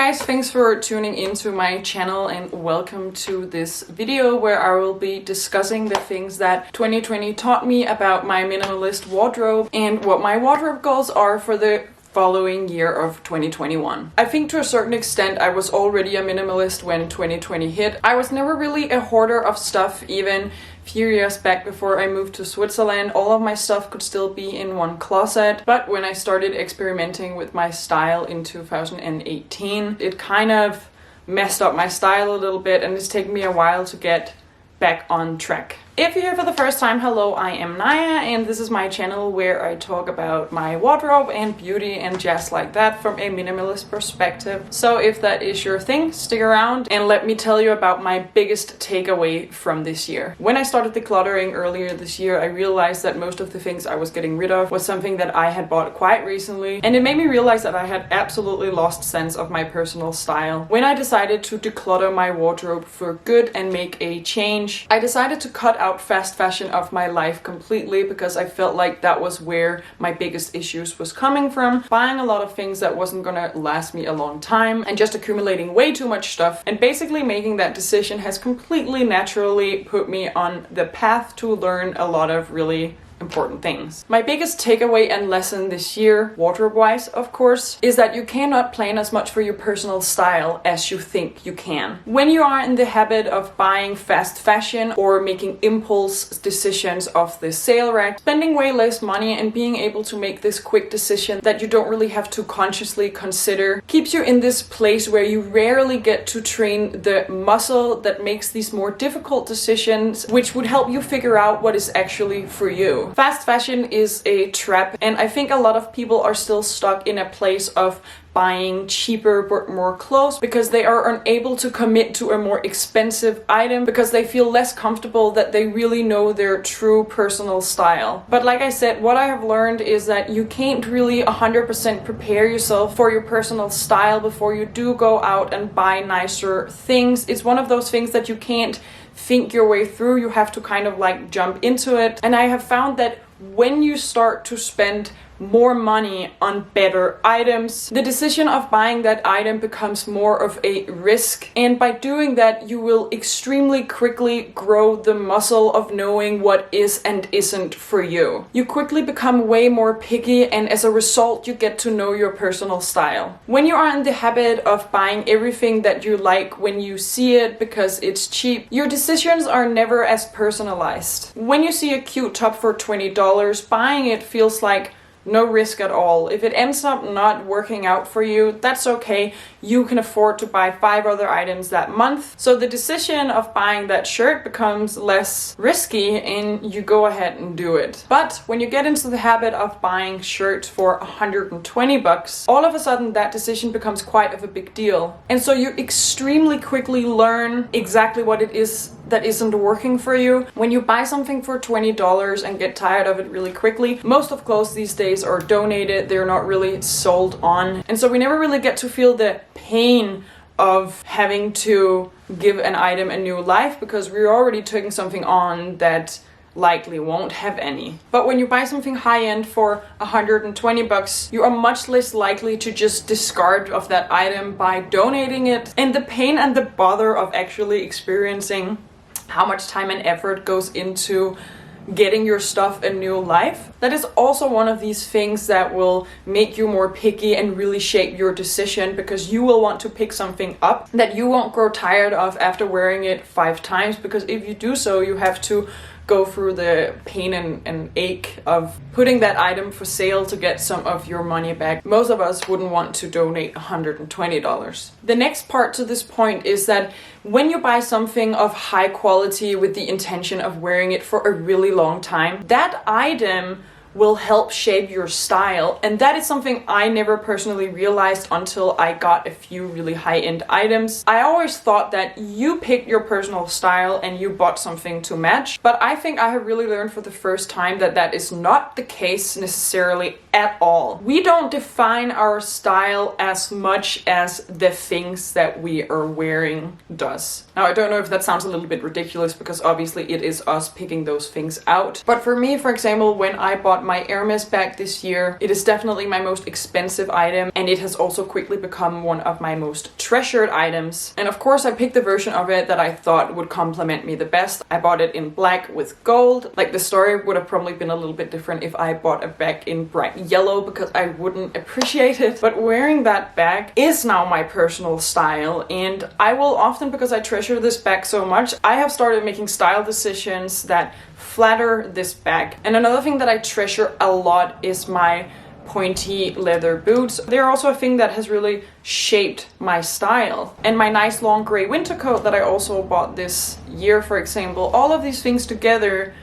guys, thanks for tuning into my channel and welcome to this video where I will be discussing the things that 2020 taught me about my minimalist wardrobe and what my wardrobe goals are for the following year of 2021. I think to a certain extent I was already a minimalist when 2020 hit. I was never really a hoarder of stuff. Even a few years back before I moved to Switzerland, all of my stuff could still be in one closet. But when I started experimenting with my style in 2018, it kind of messed up my style a little bit, and it's taken me a while to get back on track. If you're here for the first time, hello, I am Naya, and this is my channel where I talk about my wardrobe and beauty and jazz like that from a minimalist perspective. So if that is your thing, stick around and let me tell you about my biggest takeaway from this year. When I started decluttering earlier this year, I realized that most of the things I was getting rid of was something that I had bought quite recently, and it made me realize that I had absolutely lost sense of my personal style. When I decided to declutter my wardrobe for good and make a change, I decided to cut out fast fashion of my life completely because I felt like that was where my biggest issues was coming from. Buying a lot of things that wasn't gonna last me a long time and just accumulating way too much stuff, and basically making that decision has completely naturally put me on the path to learn a lot of really important things. My biggest takeaway and lesson this year, wardrobe-wise of course, is that you cannot plan as much for your personal style as you think you can. When you are in the habit of buying fast fashion or making impulse decisions off the sale rack, spending way less money and being able to make this quick decision that you don't really have to consciously consider keeps you in this place where you rarely get to train the muscle that makes these more difficult decisions, which would help you figure out what is actually for you. Fast fashion is a trap, and I think a lot of people are still stuck in a place of buying cheaper but more clothes because they are unable to commit to a more expensive item because they feel less comfortable that they really know their true personal style. But like I said, what I have learned is that you can't really 100% prepare yourself for your personal style before you do go out and buy nicer things. It's one of those things that you can't think your way through. You have to kind of like jump into it. And I have found that when you start to spend more money on better items, the decision of buying that item becomes more of a risk, and by doing that you will extremely quickly grow the muscle of knowing what is and isn't for you. You quickly become way more picky, and as a result you get to know your personal style. When you are in the habit of buying everything that you like when you see it because it's cheap, your decisions are never as personalized. When you see a cute top for $20, buying it feels like no risk at all. If it ends up not working out for you, that's okay. You can afford to buy 5 other items that month. So the decision of buying that shirt becomes less risky and you go ahead and do it. But when you get into the habit of buying shirts for $120, all of a sudden that decision becomes quite of a big deal. And so you extremely quickly learn exactly what it is that isn't working for you. When you buy something for $20 and get tired of it really quickly, most of clothes these days are donated, they're not really sold on. And so we never really get to feel the pain of having to give an item a new life because we're already taking something on that likely won't have any. But when you buy something high-end for $120, you are much less likely to just discard of that item by donating it. And the pain and the bother of actually experiencing how much time and effort goes into getting your stuff a new life, that is also one of these things that will make you more picky and really shape your decision, because you will want to pick something up that you won't grow tired of after wearing it 5 times, because if you do so, you have to go through the pain and ache of putting that item for sale to get some of your money back. Most of us wouldn't want to donate $120. The next part to this point is that when you buy something of high quality with the intention of wearing it for a really long time, that item will help shape your style. And that is something I never personally realized until I got a few really high-end items. I always thought that you picked your personal style and you bought something to match, but I think I have really learned for the first time that that is not the case necessarily at all. We don't define our style as much as the things that we are wearing does. Now, I don't know if that sounds a little bit ridiculous because obviously it is us picking those things out. But for me, for example, when I bought my Hermes bag this year, it is definitely my most expensive item, and it has also quickly become one of my most treasured items. And of course I picked the version of it that I thought would complement me the best. I bought it in black with gold. Like, the story would have probably been a little bit different if I bought a bag in bright yellow, because I wouldn't appreciate it. But wearing that bag is now my personal style, and I will often, because I treasure this bag so much, I have started making style decisions that flatter this bag. And another thing that I treasure a lot is my pointy leather boots. They're also a thing that has really shaped my style. And my nice long gray winter coat that I also bought this year, for example, all of these things together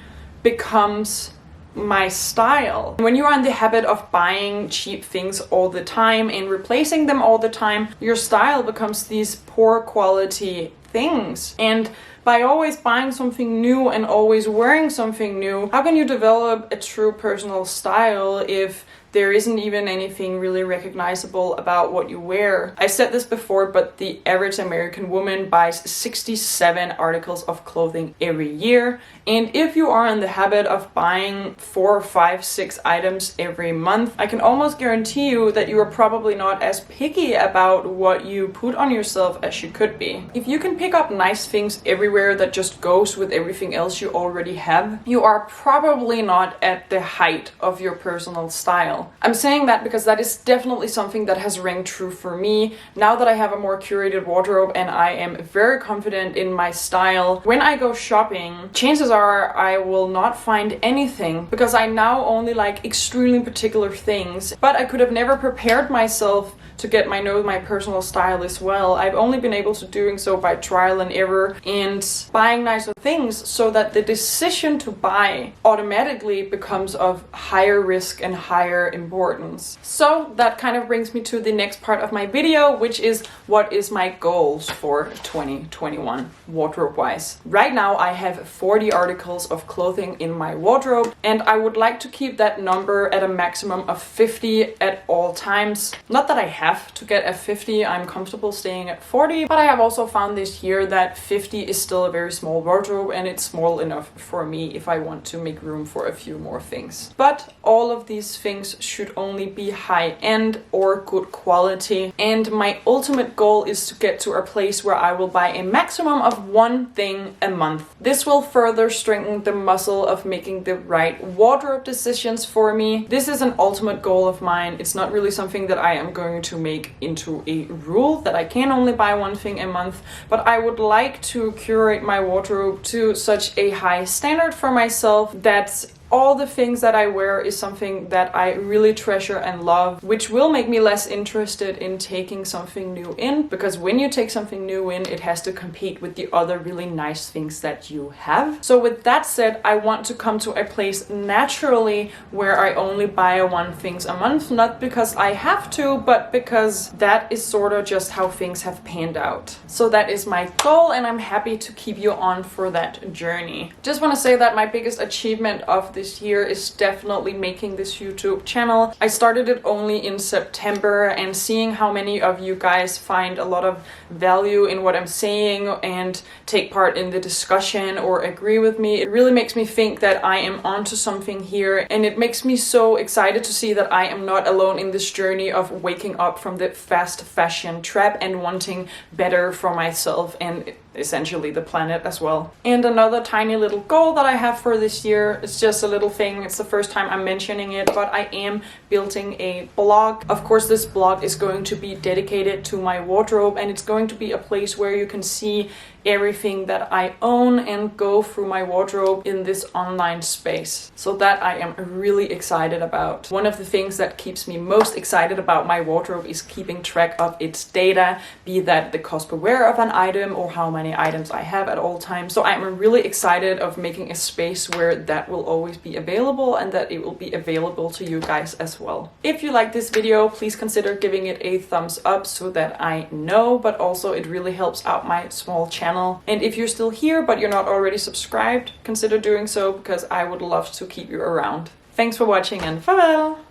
becomes my style. When you are in the habit of buying cheap things all the time and replacing them all the time, your style becomes these poor quality things. And by always buying something new and always wearing something new, how can you develop a true personal style if there isn't even anything really recognizable about what you wear? I said this before, but the average American woman buys 67 articles of clothing every year. And if you are in the habit of buying 4, 5, 6 items every month, I can almost guarantee you that you are probably not as picky about what you put on yourself as you could be. If you can pick up nice things everywhere that just goes with everything else you already have, you are probably not at the height of your personal style. I'm saying that because that is definitely something that has rang true for me now that I have a more curated wardrobe and I am very confident in my style. When I go shopping, chances are I will not find anything because I now only like extremely particular things, but I could have never prepared myself to get know my personal style as well. I've only been able to doing so by trial and error and buying nicer things, so that the decision to buy automatically becomes of higher risk and higher importance. So that kind of brings me to the next part of my video, which is what is my goals for 2021 wardrobe wise. Right now I have 40 articles of clothing in my wardrobe, and I would like to keep that number at a maximum of 50 at all times. Not that I have to get a 50, I'm comfortable staying at 40, but I have also found this year that 50 is still a very small wardrobe, and it's small enough for me if I want to make room for a few more things. But all of these things should only be high-end or good quality, and my ultimate goal is to get to a place where I will buy a maximum of one thing a month. This will further strengthen the muscle of making the right wardrobe decisions for me. This is an ultimate goal of mine. It's not really something that I am going to make into a rule that I can only buy one thing a month, but I would like to curate my wardrobe to such a high standard for myself that all the things that I wear is something that I really treasure and love, which will make me less interested in taking something new in, because when you take something new in, it has to compete with the other really nice things that you have. So with that said, I want to come to a place naturally where I only buy one things a month, not because I have to, but because that is sort of just how things have panned out. So that is my goal, and I'm happy to keep you on for that journey. Just want to say that my biggest achievement of this year is definitely making this YouTube channel. I started it only in September, and seeing how many of you guys find a lot of value in what I'm saying and take part in the discussion or agree with me, it really makes me think that I am onto something here, and it makes me so excited to see that I am not alone in this journey of waking up from the fast fashion trap and wanting better for myself and essentially the planet as well. And another tiny little goal that I have for this year, it's just a little thing, it's the first time I'm mentioning it, but I am building a blog. Of course, this blog is going to be dedicated to my wardrobe, and it's going to be a place where you can see everything that I own and go through my wardrobe in this online space. So that I am really excited about. One of the things that keeps me most excited about my wardrobe is keeping track of its data, be that the cost per wear of an item or how many items I have at all times. So I'm really excited of making a space where that will always be available and that it will be available to you guys as well. If you like this video, please consider giving it a thumbs up so that I know, but also it really helps out my small channel. And if you're still here but you're not already subscribed, consider doing so, because I would love to keep you around. Thanks for watching, and farewell!